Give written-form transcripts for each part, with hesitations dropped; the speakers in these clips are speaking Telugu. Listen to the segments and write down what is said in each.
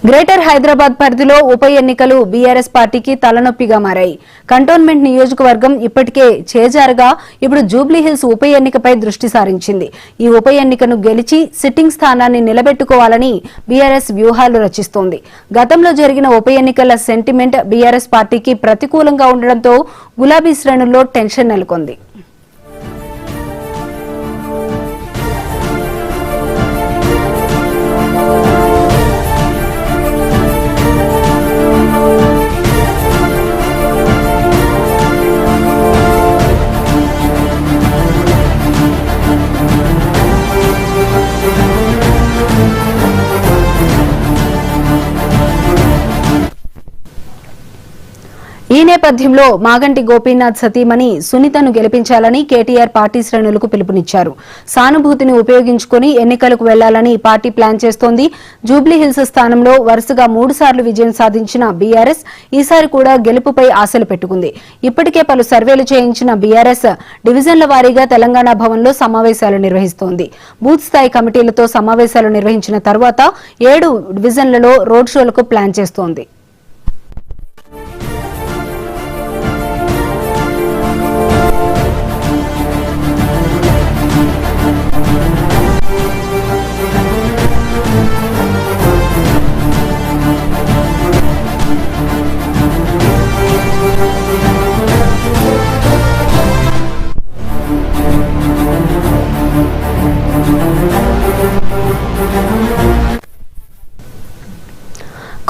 గ్రేటర్ హైదరాబాద్ పరిధిలో ఉప ఎన్నికలు బీఆర్ఎస్ పార్టీకి తలనొప్పిగా మారాయి. కంటోన్మెంట్ నియోజకవర్గం ఇప్పటికే చేజారుగా ఇప్పుడు జూబ్లీహిల్స్ ఉప ఎన్నికపై దృష్టి సారించింది. ఈ ఉప ఎన్నికను గెలిచి సిట్టింగ్ స్థానాన్ని నిలబెట్టుకోవాలని బీఆర్ఎస్ వ్యూహాలు రచిస్తోంది. గతంలో జరిగిన ఉప ఎన్నికల సెంటిమెంట్ బీఆర్ఎస్ పార్టీకి ప్రతికూలంగా ఉండడంతో గులాబీ శ్రేణుల్లో టెన్షన్ నెలకొంది. ఈ నేపథ్యంలో మాగంటి గోపీనాథ్ సతీమణి సునీతను గెలిపించాలని కేటీఆర్ పార్టీ శ్రేణులకు పిలుపునిచ్చారు. సానుభూతిని ఉపయోగించుకుని ఎన్నికలకు వెళ్లాలని పార్టీ ప్లాన్ చేస్తోంది. జూబ్లీహిల్స్ స్థానంలో వరుసగా 3 సార్లు విజయం సాధించిన బీఆర్ఎస్ ఈసారి కూడా గెలుపుపై ఆశలు పెట్టుకుంది. ఇప్పటికే పలు సర్వేలు చేయించిన బీఆర్ఎస్ డివిజన్ల వారీగా తెలంగాణ భవన్లో సమావేశాలు నిర్వహిస్తోంది. బూత్ స్థాయి కమిటీలతో సమావేశాలు నిర్వహించిన తర్వాత 7 డివిజన్లలో రోడ్ షోలకు ప్లాన్ చేస్తోంది.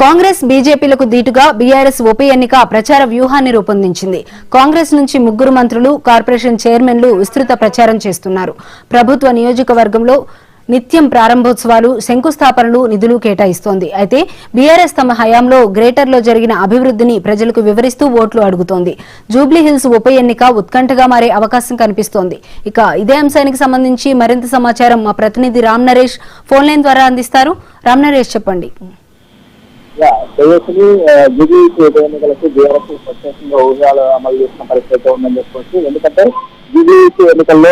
కాంగ్రెస్ బీజేపీలకు దీటుగా బీఆర్ఎస్ ఉప ఎన్నిక ప్రచార వ్యూహాన్ని రూపొందించింది. కాంగ్రెస్ నుంచి 3 మంత్రులు, కార్పొరేషన్ చైర్మన్లు విస్తృత ప్రచారం చేస్తున్నారు. ప్రభుత్వ నియోజకవర్గంలో నిత్యం ప్రారంభోత్సవాలు, శంకుస్థాపనలు, నిధులు కేటాయిస్తోంది. అయితే బీఆర్ఎస్ తమ హయాంలో గ్రేటర్లో జరిగిన అభివృద్ధిని ప్రజలకు వివరిస్తూ ఓట్లు అడుగుతోంది. జూబ్లీహిల్స్ ఉప ఎన్నిక ఉత్కంఠగా మారే అవకాశం కనిపిస్తోంది. ఇక ఇదే అంశానికి సంబంధించి మరింత సమాచారం మా ప్రతినిధి రామ్ నరేష్ ఫోన్ లైన్ ద్వారా అందిస్తారు. రామ్ నరేష్, చెప్పండి. జూబ్లీహిల్స్ ఉప ఎన్నికలకు బీఆర్ఎస్ ప్రత్యేకంగా ఊహాలు అమలు చేసిన పరిస్థితి ఉందని చెప్పుకోవచ్చు. ఎందుకంటే జూబ్లీహిల్స్ ఎన్నికల్లో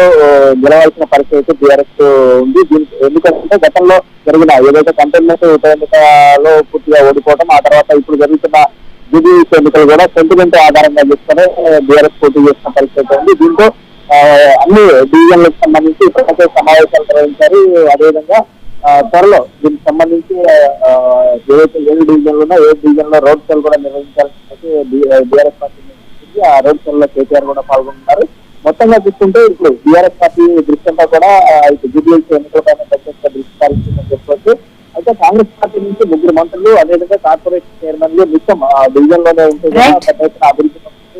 గెలవాల్సిన పరిస్థితి బీఆర్ఎస్ ఉంది. ఎందుకంటే గతంలో జరిగిన ఏదైతే కంటోన్మెంట్ ఉప ఎన్నికలో పూర్తిగా ఓడిపోవడం, ఆ తర్వాత ఇప్పుడు జరుగుతున్న జూబ్లీహిల్స్ ఎన్నికలు కూడా సెంటిమెంట్ ఆధారంగా చేసుకుని బీఆర్ఎస్ పోటీ చేసిన పరిస్థితి ఉంది. దీంతో అన్ని డివిజన్లకు సంబంధించి ప్రత్యేక సమావేశాలు నిర్వహించారు. అదేవిధంగా త్వరలో దీనికి సంబంధించి ఏదైతే 7 డివిజన్లు ఉన్నా 7 డివిజన్ లో రోడ్ షోలు కూడా నిర్వహించాల్సి బీఆర్ఎస్ పార్టీ నుంచి ఆ రోడ్ షోల్లో కేటీఆర్ కూడా పాల్గొంటున్నారు. మొత్తంగా చూసుకుంటే ఇప్పుడు బీఆర్ఎస్ పార్టీ దృష్టి కూడా జూబ్లీహిల్స్ ఎన్నికలపైన ప్రత్యేక దృష్టి సారించిందని చెప్పవచ్చు. అయితే కాంగ్రెస్ పార్టీ నుంచి 3 మంత్రులు, అదేవిధంగా కార్పొరేషన్ చైర్మన్లు నిత్యం డివిజన్ లోనే ఉంటుంది అభివృద్ధి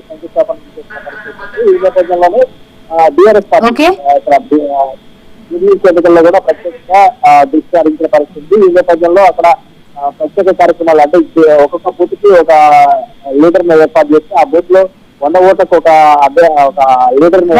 శంకుస్థాపన చేసిన పరిస్థితి. ఈ నేపథ్యంలోనే బీఆర్ఎస్ పార్టీ జూబ్లీహిల్స్ ఎన్నికల్లో కూడా ప్రత్యేకంగా దృష్టి సారించిన పరిస్థితి. ఈ నేపథ్యంలో అక్కడ ప్రత్యేక కార్యక్రమాలు అంటే ఒక్కొక్క బూత్ కి ఒక లీడర్ ని ఏర్పాటు చేసి ఆ బూత్ లో 100 ఓట్లకు ఒక లీడర్ ని